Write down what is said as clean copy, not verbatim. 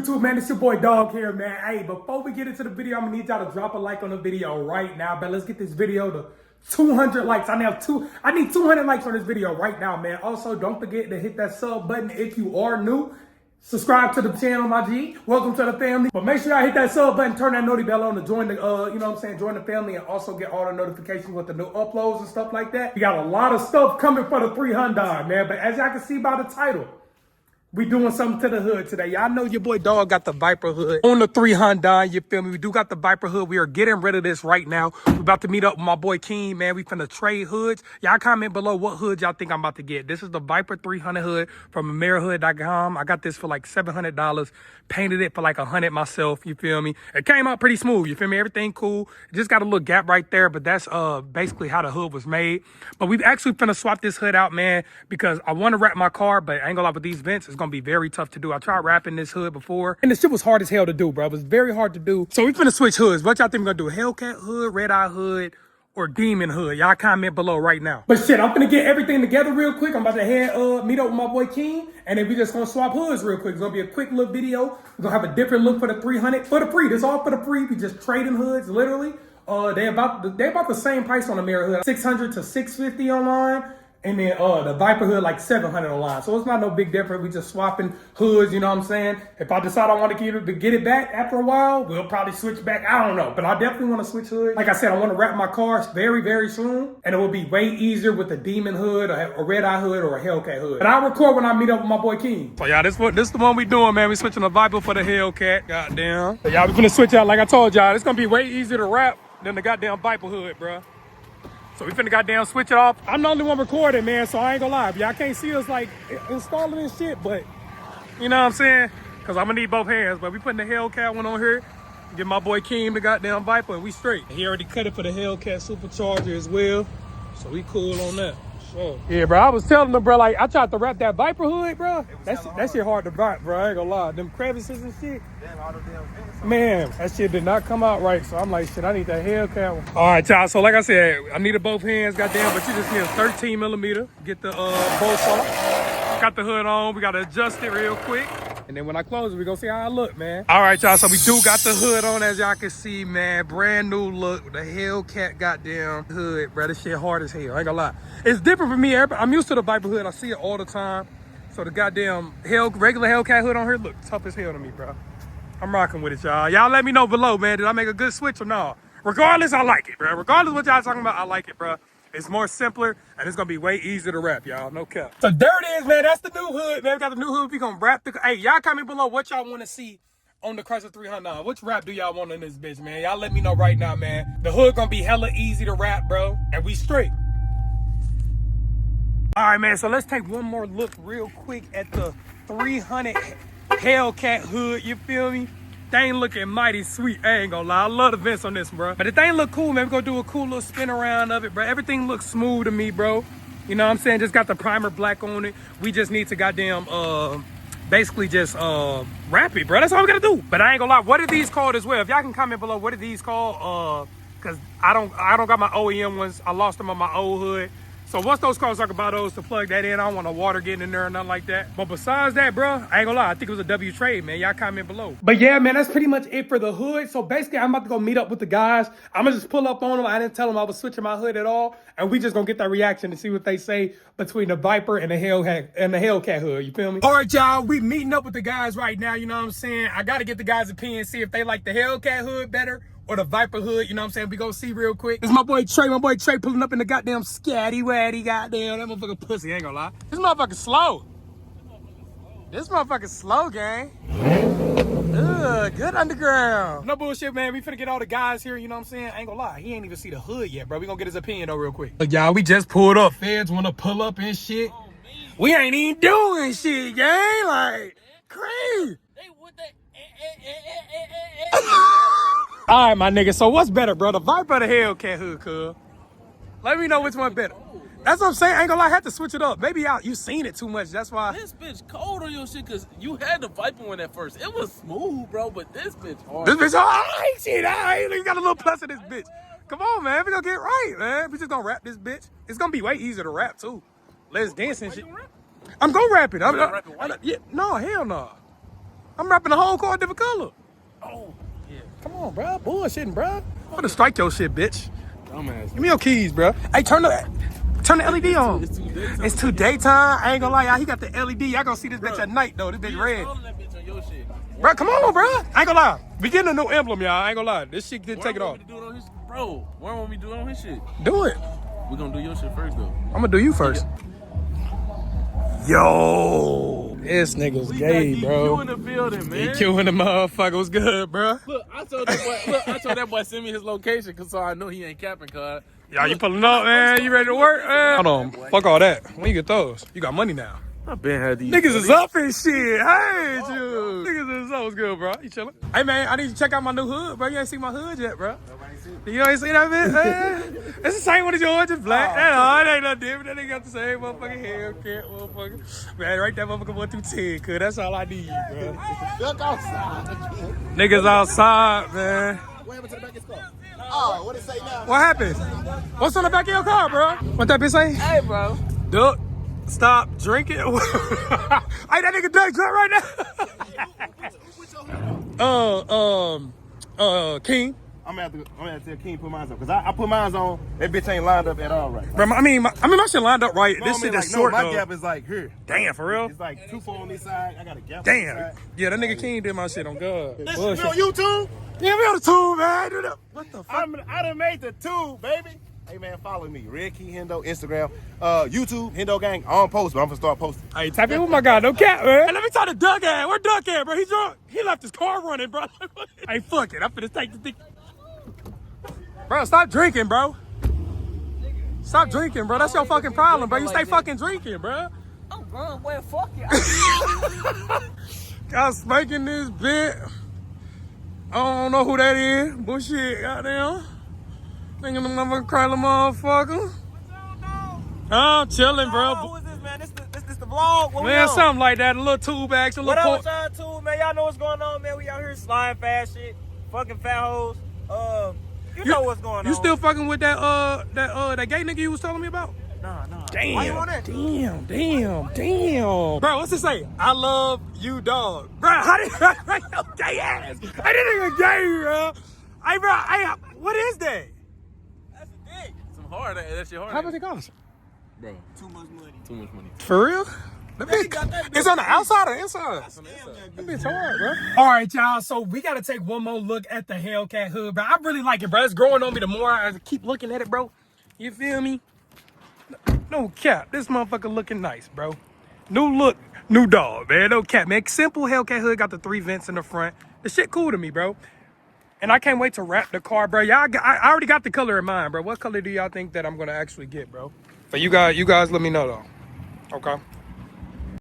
YouTube, man? It's your boy Dog here, man. Hey, before we get into the video, I'm gonna need y'all to drop a like on the video right now, man. Let's get this video to 200 likes. I need 200 likes on this video right now, man. Also, don't forget to hit that sub button if you are new. Subscribe to the channel, my G. Welcome to the family. But make sure y'all hit that sub button, turn that noti bell on to join the, join the family, and also get all the notifications with the new uploads and stuff like that. We got a lot of stuff coming for the 300, man. But as y'all can see by the title, we doing something to the hood today. Y'all know your boy Dog got the Viper hood on the 300, you feel me? We do got the Viper hood. We are getting rid of this right now. We about to meet up with my boy King, man. We finna trade hoods. Y'all comment below what hood y'all think I'm about to get. This is the Viper 300 hood from AmeriHood.com. I got this for like $700. Painted it for like $100 myself, you feel me? It came out pretty smooth, you feel me? Everything cool. Just got a little gap right there, but that's basically how the hood was made. But we've actually finna swap this hood out, man, because I want to wrap my car, but I ain't gonna lie, with these vents, it's gonna be very tough to do. I tried wrapping this hood before, and this shit was hard as hell to do, bro. It was very hard to do. So we finna switch hoods. What y'all think we're gonna do? Hellcat hood, red eye hood, or demon hood? Y'all comment below right now. But shit, I'm finna get everything together real quick. I'm about to meet up with my boy King, and then we just gonna swap hoods real quick. It's gonna be a quick little video. We're gonna have a different look for the 300. For the pre, this all for the pre. We just trading hoods, literally. They about the same price on the mirror hood, 600 to 650 online. And then the Viper hood like 700 online. So it's not no big difference. We just swapping hoods, you know what I'm saying? If I decide I want to get it back after a while, we'll probably switch back. I don't know. But I definitely want to switch hoods. Like I said, I want to wrap my cars very, very soon. And it will be way easier with a demon hood, a red eye hood, or a Hellcat hood. But I'll record when I meet up with my boy King. So y'all, this is the one we doing, man. We switching the Viper for the Hellcat. Goddamn. So y'all, we finna switch out. Like I told y'all, it's gonna be way easier to wrap than the goddamn Viper hood, bro. So we finna goddamn switch it off. I'm the only one recording, man, so I ain't gonna lie. Y'all can't see us like installing this shit, but you know what I'm saying? Cause I'm gonna need both hands. But we putting the Hellcat one on here. Get my boy King the goddamn Viper, and we straight. He already cut it for the Hellcat Supercharger as well. So we cool on that. Sure. Yeah, bro, I was telling them, bro, like I tried to wrap that Viper hood, bro. That shit hard to wrap, bro. I ain't gonna lie. Them crevices and shit. Man, that shit did not come out right. So I'm like, shit, I need that Hellcat one. All right, y'all. So like I said, I needed both hands, goddamn, but you just need a 13 millimeter. Get the bolts off. Got the hood on. We gotta adjust it real quick. And then when I close it, we gonna see how I look, man. All right, y'all. So we do got the hood on, as y'all can see, man. Brand new look with the Hellcat goddamn hood, bro. This shit hard as hell. I ain't gonna lie. It's different for me. I'm used to the Viper hood. I see it all the time. So the goddamn regular Hellcat hood on here look tough as hell to me, bro. I'm rocking with it, y'all. Y'all let me know below, man. Did I make a good switch or not? Regardless, I like it, bro. Regardless what y'all talking about, I like it, bro. It's more simpler, and it's gonna be way easier to wrap, y'all. No cap. So there it is, man. That's the new hood, man. We got the new hood. We gonna wrap the. Hey, y'all comment below what y'all want to see on the Chrysler 300. Which wrap do y'all want in this bitch, man? Y'all let me know right now, man. The hood gonna be hella easy to wrap, bro, and we straight. All right, man. So let's take one more look real quick at the 300 Hellcat hood. You feel me? Thing looking mighty sweet. I ain't gonna lie. I love the vents on this, bro. But the thing look cool, man. We're gonna do a cool little spin around of it, bro. Everything looks smooth to me, bro. You know what I'm saying? Just got the primer black on it. We just need to goddamn, basically just wrap it, bro. That's all we gotta do. But I ain't gonna lie. What are these called as well? If y'all can comment below, what are these called? Cause I don't got my OEM ones. I lost them on my old hood. So once those cars talk about those to plug that in, I don't want no water getting in there or nothing like that. But besides that, bro, I ain't gonna lie, I think it was a W trade, man. Y'all comment below. But yeah, man, that's pretty much it for the hood. So basically, I'm about to go meet up with the guys. I'm gonna just pull up on them. I didn't tell them I was switching my hood at all. And we just gonna get that reaction to see what they say between the Viper and the Hellcat hood. You feel me? All right, y'all, we meeting up with the guys right now. You know what I'm saying? I gotta get the guys' opinion, see if they like the Hellcat hood better or the Viper hood, you know what I'm saying? We gonna see real quick. This is my boy Trey pulling up in the goddamn scatty waddy, goddamn. That motherfucker pussy, ain't gonna lie. This motherfucker slow. This motherfucker slow, gang. Ugh, good underground. No bullshit, man. We finna get all the guys here, you know what I'm saying? I ain't gonna lie, he ain't even see the hood yet, bro. We gonna get his opinion though real quick. Look, y'all, we just pulled up. Feds wanna pull up and shit. Oh, we ain't even doing shit, gang. Like, crazy. They what they All right, my nigga. So what's better, bro? The Viper or the Hellcat hood, cuz? Let me know which one better. That's what I'm saying. I ain't gonna lie, I had to switch it up. Maybe you seen it too much. That's why. This bitch cold on your shit because you had the Viper one at first. It was smooth, bro, but this bitch hard. This bitch hard. I ain't shit. You got a little plus of this bitch. Come on, man. We gonna get right, man. We just gonna wrap this bitch. It's gonna be way easier to wrap too. Let's dance and shit. I'm gonna wrap it. Yeah, no, hell no. I'm rapping the whole car different color. Oh, yeah. Come on, bro. Bullshitting, bro. I'm gonna strike your shit, bitch. Dumbass. Give me your keys, bro. Hey, turn the LED on. It's too daytime. I ain't gonna lie, y'all. He got the LED. Y'all gonna see this bitch at night, though. This bitch red. That bitch on your shit. Bro, come on, bro. I ain't gonna lie. We getting a new emblem, y'all. I ain't gonna lie. This shit didn't take it off. Bro, why won't we do it on his shit? Do it. We gonna do your shit first, though. I'm gonna do you first. Yo, this nigga's gay, bro. You in the building, man. He killing the motherfucker. What's good, bro? Look, I told that boy send me his location, cause so I know he ain't capping, cuz. Y'all, you pulling up, man? You ready to work, man? Hold on. Fuck all that. When you get those, you got money now. I been had these. Niggas is up and shit. Hey, you. Niggas is up. What's good, bro? You chilling? Hey, man, I need you to check out my new hood, bro. You ain't seen my hood yet, bro. You ain't seen that bitch? It's the same one as yours, just black. That's all. It ain't nothing different. That nigga got the same motherfucking Hellcat, motherfucker. Man, right that motherfucker 1 through 10, cuz that's all I need, bro. Look outside. Niggas outside, man. What happened to the back of his car? Oh, what it say now? What happened? What's on the back of your car, bro? What that bitch say? Hey, bro. Duck, stop drinking. Hey, that nigga Duck drunk right now. King. I'm gonna have to tell King put mine on, cause I put mine on. That bitch ain't lined up at all right. Bro, I mean, my shit lined up right. This shit is short, my though. gap is like here. Damn, for real? It's like 2-4 on this side. I got a gap. Damn. On this side. Yeah, that nigga King did my shit on God. This is on YouTube. Yeah, we on the tube, man. Dude, what the fuck? I done made the tube, baby. Hey man, follow me. Red Key Hendo, Instagram, YouTube, Hendo Gang. I don't post, but I'm gonna start posting. Hey, type in with my guy, no cat, man. Hey, let me talk to Doug at. Where Doug at, bro? He drunk. He left his car running, bro. Hey, fuck it. I'm finna take the thing. Bro, stop drinking, bro. Stop drinking, bro. That's your fucking problem, bro. You stay fucking drinking, bro. I'm grown, boy. Fuck you. Got spanking this bit. I don't know who that is. Bullshit, goddamn. Thinking the motherfucker Chrysler motherfucker. I'm chilling, bro. Who is this, man? This the vlog? What Man, something like that. A little tool bags, a What little up with y'all too, man? Y'all know what's going on, man. We out here sliding fast shit. Fucking fat hoes. You know what's going on. You still fucking with that gay nigga you was telling me about? Nah. Damn. Why you on that? Damn. Bro, what's it say? I love you, dog. Bro, how did I write your gay ass? I didn't even gay, bro. Hey, bro, what is that? That's a dick. Some hard. That shit hard. How much it cost? Bro, Too much money. too much money. For real? It's on the outside or inside? That bitch hard, bro. All right, y'all. So we got to take one more look at the Hellcat Hood, bro. I really like it, bro. It's growing on me the more I keep looking at it, bro. You feel me? No cap. This motherfucker looking nice, bro. New look, new dog, man. No cap, man. Simple Hellcat Hood. Got the 3 vents in the front. The shit cool to me, bro. And I can't wait to wrap the car, bro. I already got the color in mind, bro. What color do y'all think that I'm going to actually get, bro? But you guys let me know, though. Okay?